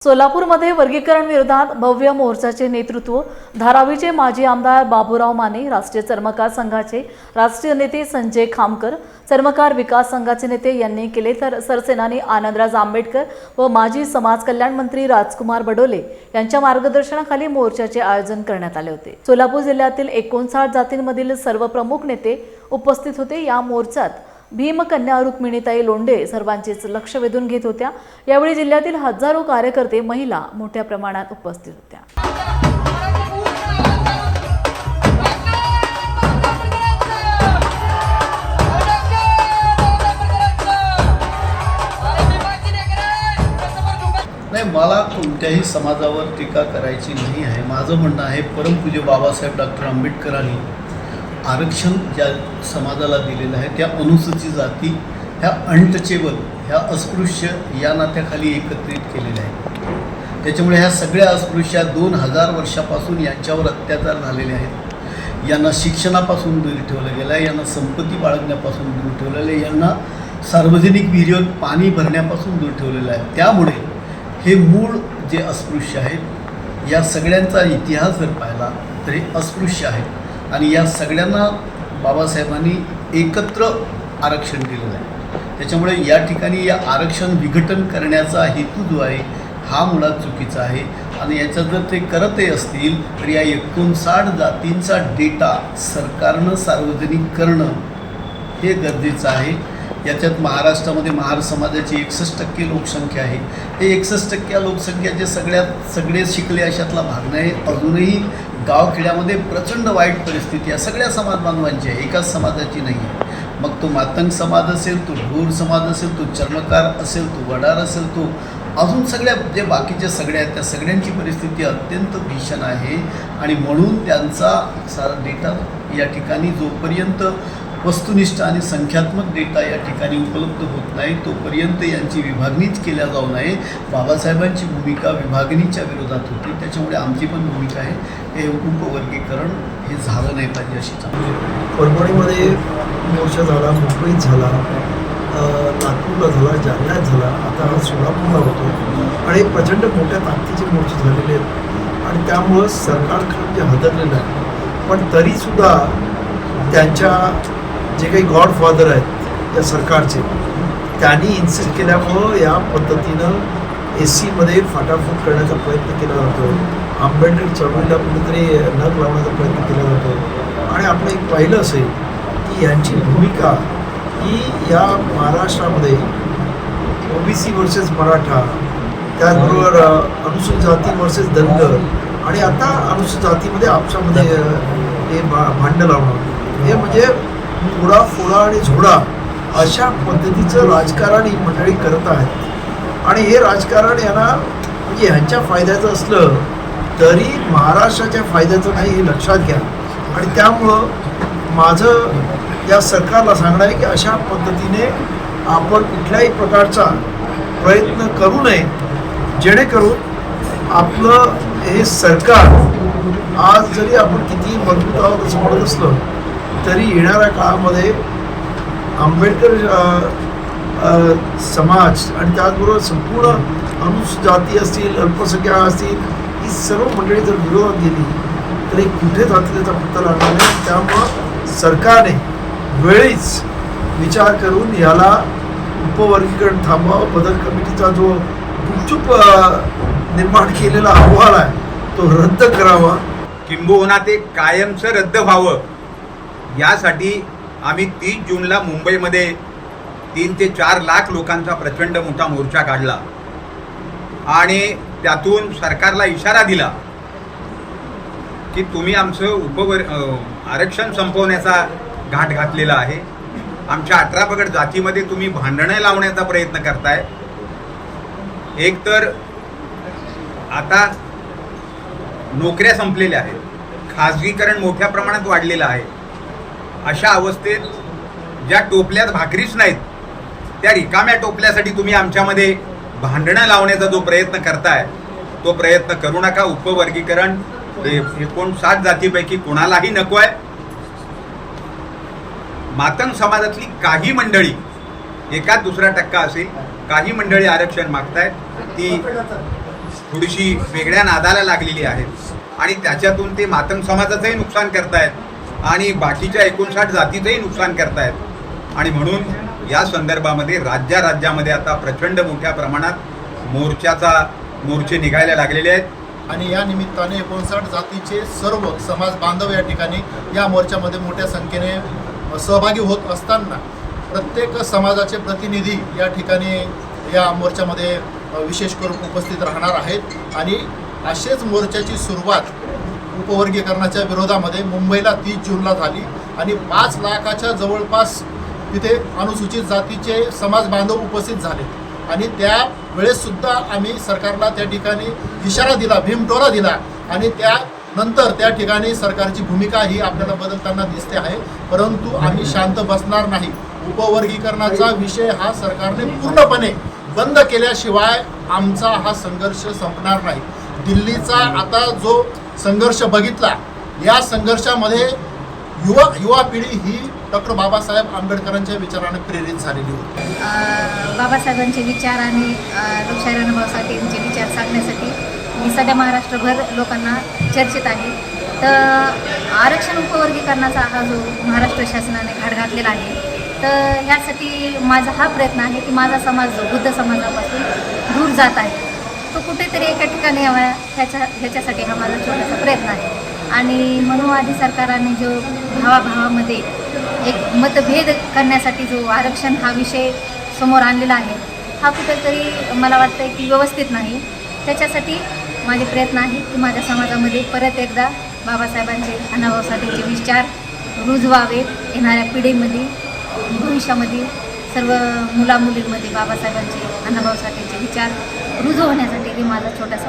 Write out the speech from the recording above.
सोलापूरमध्ये वर्गीकरण विरोधात भव्य मोर्चाचे नेतृत्व धारावीचे माजी आमदार बाबूराव माने, राष्ट्रीय चर्मकार संघाचे राष्ट्रीय नेते संजय खामकर, चर्मकार विकास संघाचे नेते यांनी केले। तर सरसेनानी आनंदराज आंबेडकर व माजी समाज कल्याण मंत्री राजकुमार बडोले यांच्या मार्गदर्शनाखाली मोर्चाचे आयोजन करण्यात आले होते। सोलापूर जिल्ह्यातील 59 जातींमधील सर्व प्रमुख नेते उपस्थित होते। या मोर्चात भीमकन्या रुक्मिणीताई लोंढे सर्वांचेच लक्ष वेधून घेत होत्या। यावेळी जिल्ह्यातील हजारो कार्यकर्ते, महिला मोठ्या प्रमाणात उपस्थित होत्या। नाही, मला कोणत्याही समाजावर टीका करायची नाही आहे। माझं म्हणणं आहे, परमपूज्य बाबासाहेब डॉक्टर आंबेडकरांनी आरक्षण ज्या समाजाला दिलेलं आहे त्या अनुसूचित जाती ह्या अनटचेबल, ह्या अस्पृश्य या नात्याखाली एकत्रित केलेल्या आहेत। त्याच्यामुळे ह्या सगळ्या अस्पृश्य 2000 वर्षापासून यांच्यावर अत्याचार झालेले आहेत। यांना शिक्षणापासून दूर ठेवलं गेलं आहे, यांना संपत्ती बाळगण्यापासून दूर ठेवलेलं आहे, यांना सार्वजनिक विहिरीवर पाणी भरण्यापासून दूर ठेवलेलं आहे। त्यामुळे हे मूळ जे अस्पृश्य आहेत, या सगळ्यांचा इतिहास जर पाहिला तर हे अस्पृश्य आहेत आणि या सगळ्यांना बाबासाहेबांनी एकत्र आरक्षण दिलेलं आहे। त्याच्यामुळे या ठिकाणी या आरक्षण विघटन करण्याचा हेतू जो आहे हा मुळात चुकीचा आहे आणि याच्यात जर ते करतही असतील तर या 59 जातींचा डेटा सरकारनं सार्वजनिक करणं हे गरजेचं आहे। याच्यात महाराष्ट्रामध्ये महार समाजाची 61% लोकसंख्या आहे। हे 61% लोकसंख्येचे सगळे शिकले अशातला भाग नाही। अजूनही गावखेड्यामध्ये प्रचंड वाईट परिस्थिती आहे। सगळ्या समाज बांधवांची आहे, एकाच समाजाची नाही आहे। मग तो मातंग समाज असेल, तो ढोर समाज असेल, तो चर्मकार असेल, तो वडार असेल, तो अजून सगळ्या जे बाकीचे सगळे आहेत त्या सगळ्यांची परिस्थिती अत्यंत भीषण आहे आणि म्हणून त्यांचा सारा डेटा या ठिकाणी जोपर्यंत वस्तुनिष्ठ आणि संख्यात्मक डेटा या ठिकाणी उपलब्ध होत नाही तोपर्यंत यांची विभागणीच केल्या जाऊ नये। बाबासाहेबांची भूमिका विभागणीच्या विरोधात होती, त्याच्यामुळे आमची पण भूमिका आहे हे उपवर्गीकरण हे झालं नाही पाहिजे अशी चांगली। परभणीमध्ये मोर्चा झाला, मुंबईत झाला, नागपूरला झाला, जालन्यात झाला, आता हा सोलापूरला होतो आणि प्रचंड मोठ्या ताकदीचे मोर्चे झालेले आहेत आणि त्यामुळं सरकार म्हणजे हादरलेलं आहे। पण तरीसुद्धा त्यांच्या जे काही गॉडफादर आहेत या सरकारचे, त्यांनी इन्सिस्ट केल्यामुळं या पद्धतीनं SCमध्ये फाटाफूट करण्याचा प्रयत्न केला जातो। आंबेडकर चळवळीला कुठेतरी नख लावण्याचा प्रयत्न केला जातो आणि आपण एक पाहिलं असेल की यांची भूमिका ही या महाराष्ट्रामध्ये OBC वर्सेस मराठा, त्याचबरोबर अनुसूचित जाती वर्सेस धनगर आणि आता अनुसूचित जातीमध्ये आपसामध्ये हे भांडण लावणं, हे म्हणजे फोडा फोडा आणि झोडा अशा पद्धतीचं राजकारण ही मंडळी करत आहेत आणि हे राजकारण यांना म्हणजे ह्यांच्या फायद्याचं असलं तरी महाराष्ट्राच्या फायद्याचं नाही हे लक्षात घ्या। आणि त्यामुळं माझं या सरकारला सांगणं आहे की अशा पद्धतीने आपण कुठल्याही प्रकारचा प्रयत्न करू नये, जेणेकरून आपलं हे सरकार आज जरी आपण किती मजबूत आहोत असं म्हणत असलं तरी येणाऱ्या काळामध्ये आंबेडकर समाज आणि त्याचबरोबर संपूर्ण अनुसूचित जाती असतील, अल्पसंख्याक असतील, ही सर्व मंडळी जर विरोधात गेली तरी कुठे जाती त्याचा पत्ता लागणार नाही। त्यामुळं सरकारने वेळीच विचार करून याला उपवर्गीकरण थांबवावं, बदल कमिटीचा जो गुपचूप निर्माण केलेला अहवाल आहे तो रद्द करावा, किंबहुना ते कायमचं रद्द व्हावं यासाठी आम्ही 30 जूनला मुंबईमध्ये 3 ते 4 लाख लोकांचा प्रचंड मोठा मोर्चा काढला आणि त्यातून सरकारला इशारा दिला की तुम्ही आमचं आरक्षण संपवण्याचा घाट घातलेला आहे। आमच्या 18 पगड जातीमध्ये तुम्ही भांडणं लावण्याचा प्रयत्न करताय। एक तर आता नोकऱ्या संपलेल्या आहेत, खाजगीकरण मोठ्या प्रमाणात वाढलेलं आहे। अशा अवस्थेत ज्या टोपल्यात भाकरीच नाहीत त्या रिकाम्या टोपल्यासाठी तुम्ही आमच्यामध्ये भांडणं लावण्याचा जो प्रयत्न करताय तो प्रयत्न करू नका। उपवर्गीकरण हे 59 जातीपैकी कोणालाही नको आहे। मातंग समाजातली काही मंडळी, एका दुसरा टक्का असेल, काही मंडळी आरक्षण मागतायत ती थोडीशी वेगळ्या नादाला लागलेली आहेत आणि त्याच्यातून ते मातंग समाजाचंही नुकसान करतायत आणि बाकीच्या 59 जातीचंही नुकसान करतायत आणि म्हणून या संदर्भामध्ये राज्यामध्ये आता प्रचंड मोठ्या प्रमाणात मोर्चे निघायला लागलेले आहेत आणि या निमित्ताने 59 जातीचे सर्व समाज बांधव या ठिकाणी या मोर्चामध्ये मोठ्या संख्येने सहभागी होत असताना प्रत्येक समाजाचे प्रतिनिधी या ठिकाणी या मोर्चामध्ये विशेष करून उपस्थित राहणार आहेत आणि असेच मोर्चाची सुरुवात उपवर्गीकरणाच्या विरोधामध्ये मुंबईला 30 जूनला झाली आणि 5 लाखाच्या जवळपास तिथे अनुसूचित जातीचे समाज बांधव उपस्थित झाले आणि त्या वेळेससुद्धा आम्ही सरकारला त्या ठिकाणी इशारा दिला, भीमटोरा दिला आणि त्यानंतर त्या ठिकाणी सरकारची भूमिका ही आपल्याला बदलताना दिसते आहे. परंतु आम्ही शांत बसणार नाही. उपवर्गीकरणाचा विषय हा सरकारने पूर्णपणे बंद केल्याशिवाय आमचा हा संघर्ष संपणार नाही. दिल्लीचा आता जो संघर्ष बघितला, या संघर्षामध्ये युवा पिढी ही डॉक्टर बाबासाहेब आंबेडकरांच्या विचाराने प्रेरित झालेली होती. बाबासाहेबांचे विचार आणि लोकशाही अनुभव साठेंचे विचार सांगण्यासाठी मी सध्या महाराष्ट्रभर लोकांना चर्चेत आहे. तर आरक्षण उपवर्गीकरणाचा हा जो महाराष्ट्र शासनाने घाट घातलेला आहे, तर ह्यासाठी माझा हा प्रयत्न आहे की माझा समाज जो बुद्ध समाजापासून दूर जात आहे तो कुठेतरी एका ठिकाणी यावा, ह्याच्यासाठी हा माझा छोटासा प्रयत्न आहे. आणि मनुवादी सरकारने जो भावाभावामध्ये एक मतभेद करण्यासाठी जो आरक्षण हा विषय समोर आणलेला आहे, हा कुठेतरी मला वाटतं की व्यवस्थित नाही. त्याच्यासाठी माझे प्रयत्न आहे की माझ्या समाजामध्ये परत एकदा बाबासाहेबांचे अण्णाभाऊ साठेंचे विचार रुजवावेत. येणाऱ्या पिढीमध्ये, भविष्यामध्ये सर्व मुलामुलींमध्ये बाबासाहेबांचे अण्णाभाऊ साठेंचे विचार रुजू होण्यासाठी माझा छोटासा